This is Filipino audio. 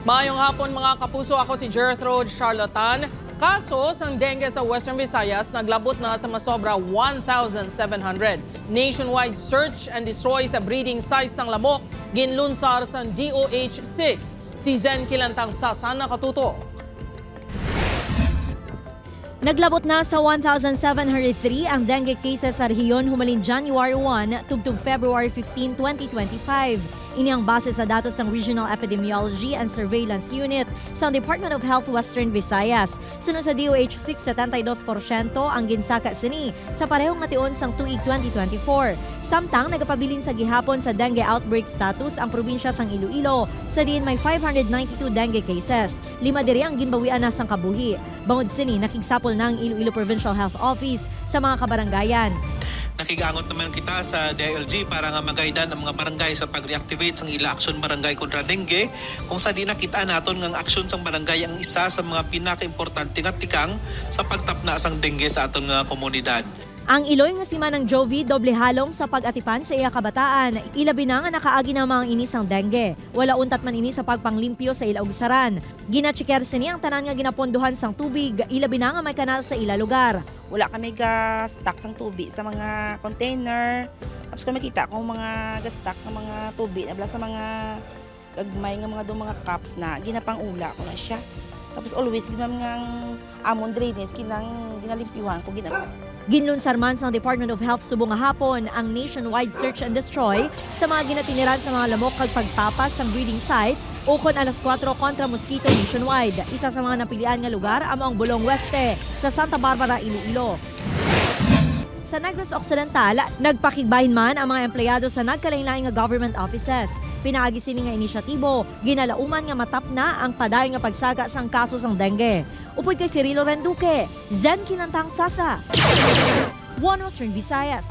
Maayong hapon mga kapuso, ako si Gertrude Charlatan. Kaso sang dengue sa Western Visayas naglabot na sa masobra 1,700. Nationwide search and destroy sa breeding sites ng lamok ginlunsar sa DOH-6. Si Zen Kilantang Sasana Katuto. Naglabot na sa 1,703 ang dengue cases sa rehiyon humalin January 1 tugtog February 15, 2025. Ini ang base sa datos ng Regional Epidemiology and Surveillance Unit sa Department of Health Western Visayas. Sunod sa DOH-6, 72% ang ginsaka sini sa parehong nga tion sang tuig 2024. Samtang nagapabilin sa gihapon sa dengue outbreak status ang probinsya sang Iloilo sa diin may 592 dengue cases. 5 diri ang ginbawian na sang kabuhi. Bangod sini nakigsapol na ang Iloilo Provincial Health Office sa mga kabaranggayan. Nakigangot naman kita sa DILG para nga magaidan ang mga barangay sa pag-reactivate sang ila aksyon barangay kontra dengue kung sa di nakita naton nga aksyon sang barangay ang isa sa mga pinaka-importante nga tikang sa pagtapna sang dengue sa aton nga komunidad. Ang Iloy nga si Manang Jovi doble halong sa pag-atipan sa iya kabataan. Ilabi na nga nakaagi na mga inis ang dengue. Wala untat man ini sa pagpanglimpyo sa ila ugsaran. Ginacheker sini ang tanan nga ginaponduhan sang tubig. Ilabi na nga may kanal sa ila lugar. Wala kami ga-stock sang tubig sa mga container. Tapos kami kita kung mga ga-stock ng mga tubig nabla sa mga kagmay nga mga cups na ginapangula ko na siya. Tapos always ginam nga amon drainage kinang ginalimpyuhan ko Ginlunsar man sa Department of Health subong nga hapon ang nationwide search and destroy sa mga ginatiniran sa mga lamok kag pagpapas sa breeding sites ukon alas 4 kontra mosquito nationwide. Isa sa mga napilian nga lugar amo ang Bulong Weste sa Santa Barbara, Iloilo. Sa Negros Occidental, nagpakigbahin man ang mga empleyado sa nagkalain-lain nga government offices. Pinaagi sini nga inisyatibo, ginalauman nga matap na ang paday nga pagsaga sang kaso sang dengue. Upoy kay Cirilo Renduque, Zen Kilantang Sasa, One Western Visayas.